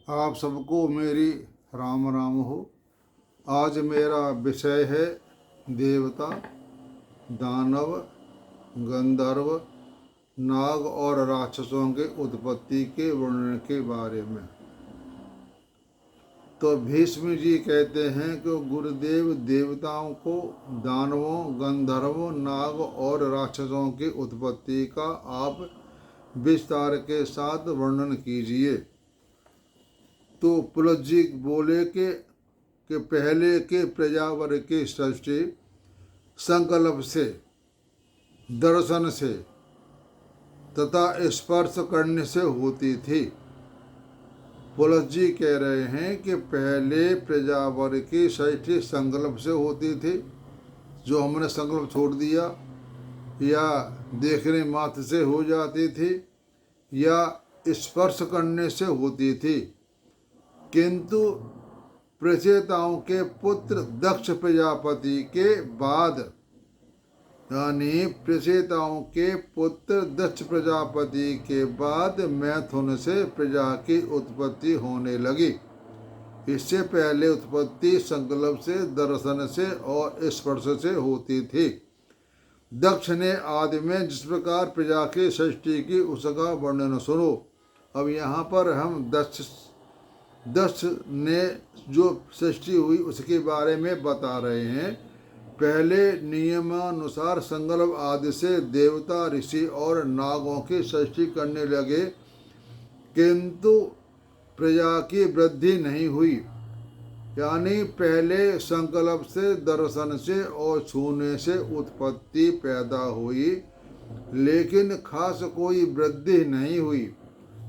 आप सबको मेरी राम राम हो। आज मेरा विषय है देवता, दानव, गंधर्व, नाग और राक्षसों के उत्पत्ति के वर्णन के बारे में। तो भीष्म जी कहते हैं कि गुरुदेव देवताओं को, दानवों, गंधर्वों, नाग और राक्षसों की उत्पत्ति का आप विस्तार के साथ वर्णन कीजिए। तो पुलद जी बोले कि पहले के प्रजावर की सृष्टि संकल्प से, दर्शन से तथा स्पर्श करने से होती थी। पुलद जी कह रहे हैं कि पहले प्रजावर की सृष्टि संकल्प से होती थी, जो हमने संकल्प छोड़ दिया, या देखने मात्र से हो जाती थी, या स्पर्श करने से होती थी। किंतु प्रचेताओं के पुत्र दक्ष प्रजापति के बाद, यानी प्रचेताओं के पुत्र दक्ष प्रजापति के बाद मैथुन से प्रजा की उत्पत्ति होने लगी। इससे पहले उत्पत्ति संकल्प से, दर्शन से और स्पर्श से होती थी। दक्ष ने आदि में जिस प्रकार प्रजा की सृष्टि की उसका वर्णन सुनो। अब यहाँ पर हम दक्ष ने जो सृष्टि हुई उसके बारे में बता रहे हैं। पहले नियमानुसार संकल्प आदि से देवता, ऋषि और नागों की सृष्टि करने लगे, किंतु प्रजा की वृद्धि नहीं हुई। यानी पहले संकल्प से, दर्शन से और छूने से उत्पत्ति पैदा हुई, लेकिन खास कोई वृद्धि नहीं हुई।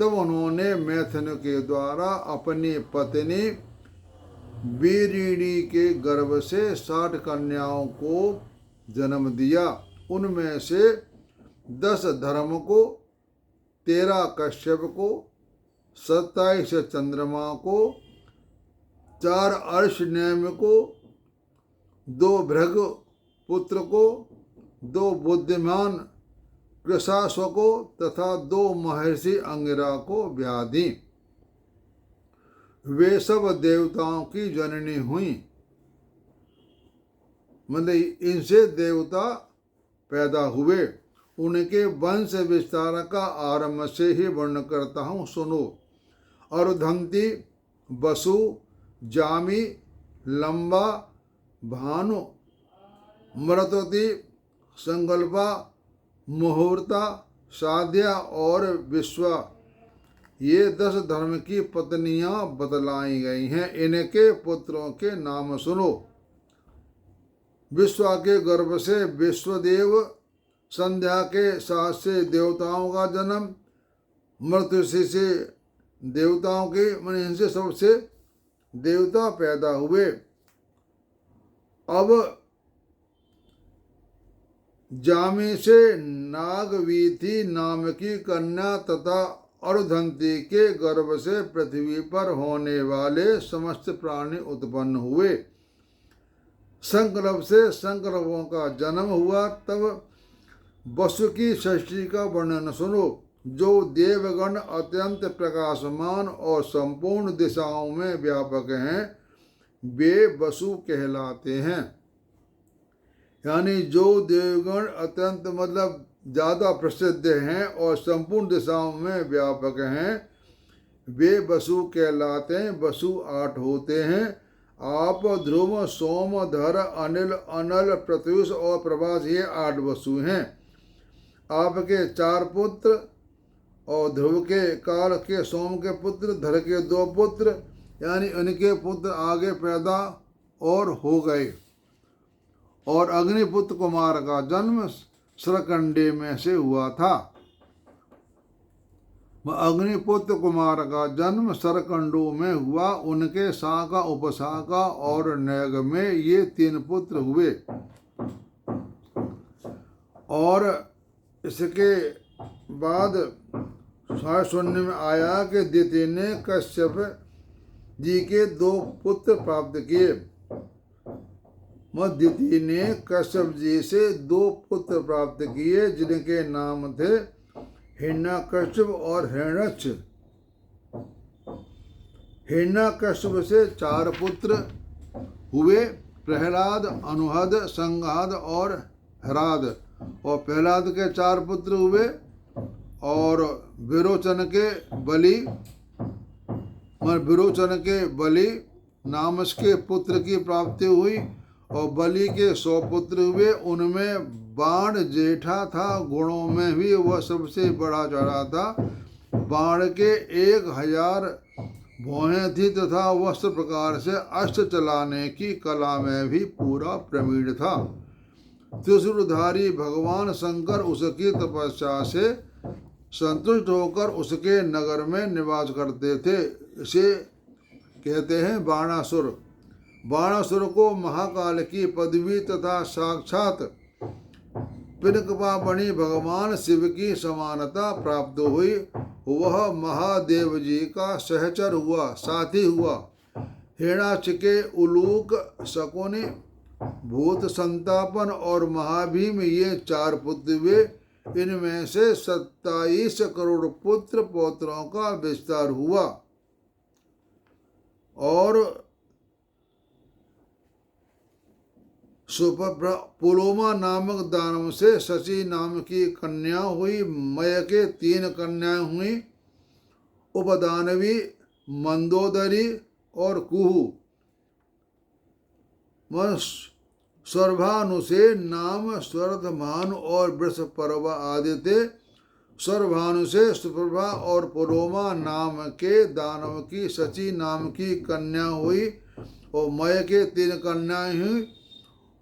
तब उन्होंने मैथुन के द्वारा अपनी पत्नी वीरिणी के गर्भ से 60 कन्याओं को जन्म दिया। उनमें से 10 धर्म को, 13 कश्यप को, 27 चंद्रमा को, 4 अर्शनेम को, 2 भृग पुत्र को, 2 बुद्धिमान कृशाश्व को तथा 2 महर्षि अंगिरा को ब्याह दी। वे सब देवताओं की जननी हुई। मतलब इनसे देवता पैदा हुए। उनके वंश विस्तार का आरंभ से ही वर्णन करता हूँ, सुनो। अरुधंती, वसु, जामी, लंबा, भानु, मृतवती, संकल्पा, मुहूर्ता, साध्या और विश्वा, ये 10 धर्म की पत्नियां बतलाई गई हैं। इनके पुत्रों के नाम सुनो। विश्वा के गर्भ से विश्वदेव, संध्या के साथ से देवताओं का जन्म, मृत्युषि से देवताओं के, मन इनसे सबसे देवता पैदा हुए। अब जामी से नागवीथी नाम की कन्या तथा अरुधंती के गर्भ से पृथ्वी पर होने वाले समस्त प्राणी उत्पन्न हुए। संकल्प से संकल्पों का जन्म हुआ। तब वसु की सृष्टि का वर्णन सुनो। जो देवगण अत्यंत प्रकाशमान और संपूर्ण दिशाओं में व्यापक हैं, वे वसु कहलाते हैं। यानी जो देवगण अत्यंत मतलब ज़्यादा प्रसिद्ध हैं और संपूर्ण दिशाओं में व्यापक हैं, वे वसु कहलाते हैं। वसु 8 होते हैं। आप, ध्रुव, सोम, धर, अनिल, अनल, प्रत्युष और प्रभास, ये 8 वसु हैं। आपके 4 पुत्र और ध्रुव के, काल के, सोम के पुत्र, धर के 2 पुत्र, यानी उनके पुत्र आगे पैदा और हो गए। और अग्निपुत्र कुमार का जन्म सरकंडे में से हुआ था। अग्निपुत्र कुमार का जन्म सरकंडों में हुआ। उनके शाखा, उपशाखा और नैग में ये 3 पुत्र हुए। और इसके बाद सुनने में आया कि दिति ने कश्यप जी के 2 पुत्र प्राप्त किए। दिति ने कश्यप जी से 2 पुत्र प्राप्त किए, जिनके नाम थे हिरण्यकश्यप और हिरण्यक्ष। हिरण्यकश्यप से 4 पुत्र हुए, प्रहलाद, अनुहद, संघाद और हराद। और प्रहलाद के 4 पुत्र हुए और विरोचन के बलि नामस के पुत्र की प्राप्ति हुई और बलि के 100 पुत्र हुए। उनमें बाण जेठा था, गुणों में भी वह सबसे बड़ा चढ़ा था। बाण के 1000 भौहें थी तथा वह सब प्रकार से अस्त्र चलाने की कला में भी पूरा प्रवीण था। त्रिशूलधारी भगवान शंकर उसकी तपस्या से संतुष्ट होकर उसके नगर में निवास करते थे। इसे कहते हैं बाणासुर। बाणासुर को महाकाल की पदवी तथा साक्षात पिनकपामणि भगवान शिव की समानता प्राप्त हुई। वह महादेव जी का सहचर हुआ, साथी हुआ। हिरणाक्ष के उलूक, शकुनि, भूत संतापन और महाभीम ये 4 पुत्र हुए। इनमें से 27 करोड़ पुत्र पौत्रों का विस्तार हुआ और पुलोमा नामक दानव से शची नाम की कन्या हुई। मय के 3 कन्याएं हुई, उपदानवी, मंदोदरी और कुहू। स्वर्भानु से नाम स्वर्धमान और वृषपर्वा आदि थे। स्वर्भानु से सुप्रभा और पुलोमा नाम के दानव की शची नाम की कन्या हुई और मय के 3 कन्याएं हुई,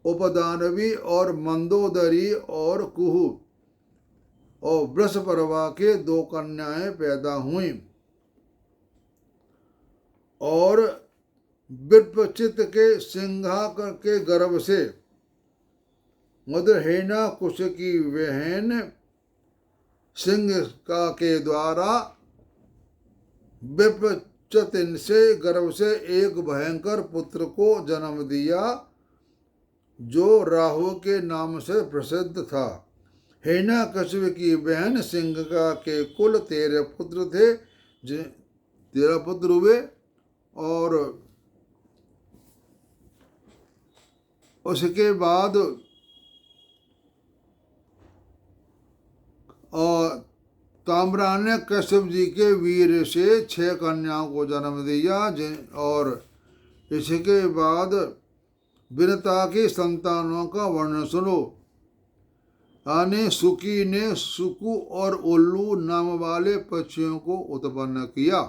उपदानवी और मंदोदरी और कुहू। और वृषपर्वा के 2 कन्याएं पैदा हुई। और विप्रचित के सिंघा के गर्भ से मदरहिना कुश की बहन सिंह का के द्वारा विप्रचित से गर्भ से एक भयंकर पुत्र को जन्म दिया जो राहु के नाम से प्रसिद्ध था। हिरण्यकश्यप की बहन सिंघका के कुल 13 पुत्र थे। 13 पुत्र हुए और उसके बाद ताम्रा ने कश्यप जी के वीर से 6 कन्याओं को जन्म दिया। और इसके बाद विनता की संतानों का वर्णन सुनो। यानी सुकी ने सुकु और उल्लू नाम वाले पक्षियों को उत्पन्न किया।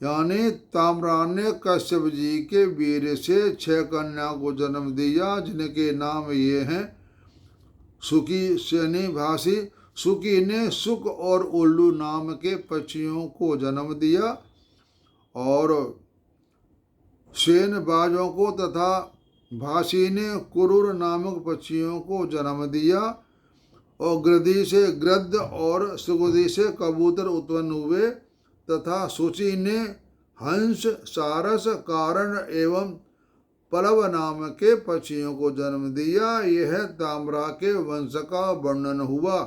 यानी ताम्रा ने कश्यप जी के वीर से 6 कन्याओं को जन्म दिया जिनके नाम ये हैं। सुकी सेनी भाषी। सुकी ने सुक और उल्लू नाम के पक्षियों को जन्म दिया और सेन बाजों को तथा भाषी ने कुरूर नामक पक्षियों को जन्म दिया। और गृधि से गृद्ध और सुगुधि से कबूतर उत्पन्न हुए तथा सूची ने हंस, सारस, कारण एवं पलव नाम के पक्षियों को जन्म दिया। यह ताम्रा के वंश का वर्णन हुआ।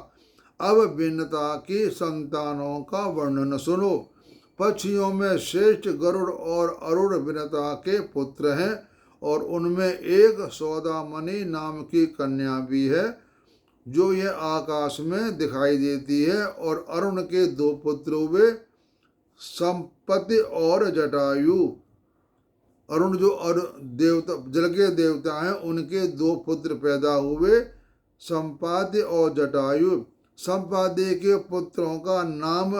अब विनता की संतानों का वर्णन सुनो। पक्षियों में श्रेष्ठ गरुड़ और अरुण विनता के पुत्र हैं और उनमें एक सौदामणि नाम की कन्या भी है जो यह आकाश में दिखाई देती है। और अरुण के 2 पुत्र हुए, संपत्ति और जटायु। अरुण जो देवता जल के देवता हैं उनके 2 पुत्र पैदा हुए, संपाद्य और जटायु। संपाद्य के पुत्रों का नाम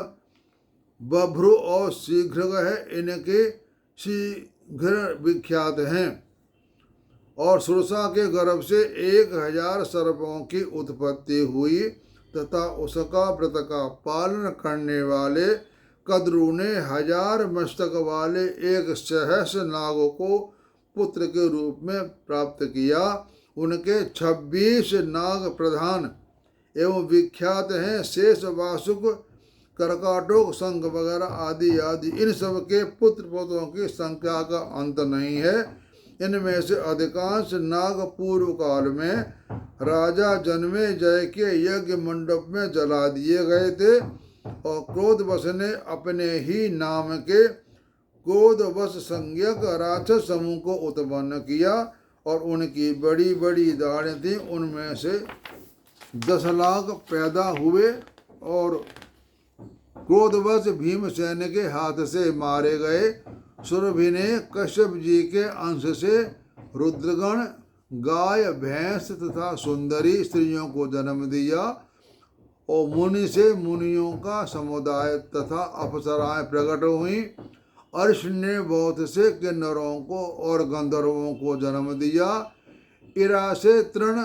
बभ्रु और शीघ्र है। इनके शीघ्र विख्यात हैं। और सुरसा के गर्भ से 1000 सर्पों की उत्पत्ति हुई तथा उसका व्रत का पालन करने वाले कद्रू ने 1000 मस्तक वाले एक सहस्र नागों को पुत्र के रूप में प्राप्त किया। उनके 26 नाग प्रधान एवं विख्यात हैं। शेष, वासुक, कर्काटोक, शंख वगैरह आदि आदि। इन सब के पुत्र पौत्रों की संख्या का अंत नहीं है। इनमें से अधिकांश नाग पूर्व काल में राजा जन्मे जय के यज्ञ मंडप में जला दिए गए थे और क्रोधवश ने अपने ही नाम के क्रोधवश संज्ञक राक्षस समूह को उत्पन्न किया और उनकी बड़ी बड़ी दाढ़ें थीं, उनमें से 10 लाख पैदा हुए और क्रोधवश भीमसेन के हाथ से मारे गए। सुरभि ने कश्यप जी के अंश से रुद्रगण, गाय, भैंस तथा सुंदरी स्त्रियों को जन्म दिया और मुनि से मुनियों का समुदाय तथा अप्सराएं प्रकट हुई। अर्श ने बहुत से किन्नरों को और गंधर्वों को जन्म दिया। इरा से तृण,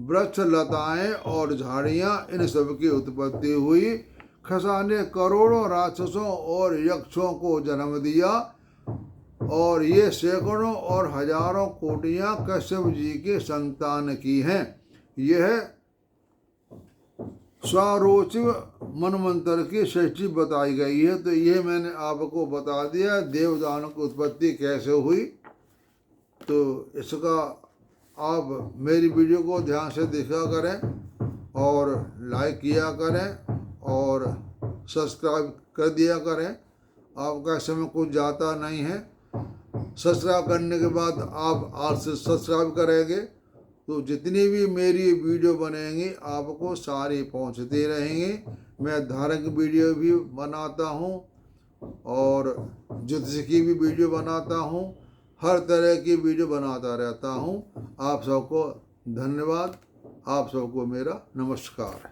वृक्ष, लताएं और झाड़ियां, इन सब की उत्पत्ति हुई। खसा ने करोड़ों राक्षसों और यक्षों को जन्म दिया और ये सैकड़ों और हजारों कोटियां कश्यप जी के संतान की हैं। यह स्वारोचिव मनमंत्र की सृष्टि बताई गई है। तो ये मैंने आपको बता दिया देवदानों की उत्पत्ति कैसे हुई। तो इसका आप मेरी वीडियो को ध्यान से देखा करें और लाइक किया करें और सब्सक्राइब कर दिया करें। आपका समय कुछ जाता नहीं है। सब्सक्राइब करने के बाद आप आज से सब्सक्राइब करेंगे तो जितनी भी मेरी वीडियो बनेंगी आपको सारी पहुंचती रहेंगी। मैं धार्मिक वीडियो भी बनाता हूं और ज्योतिष की भी वीडियो बनाता हूं, हर तरह की वीडियो बनाता रहता हूं। आप सबको धन्यवाद, आप सबको मेरा नमस्कार।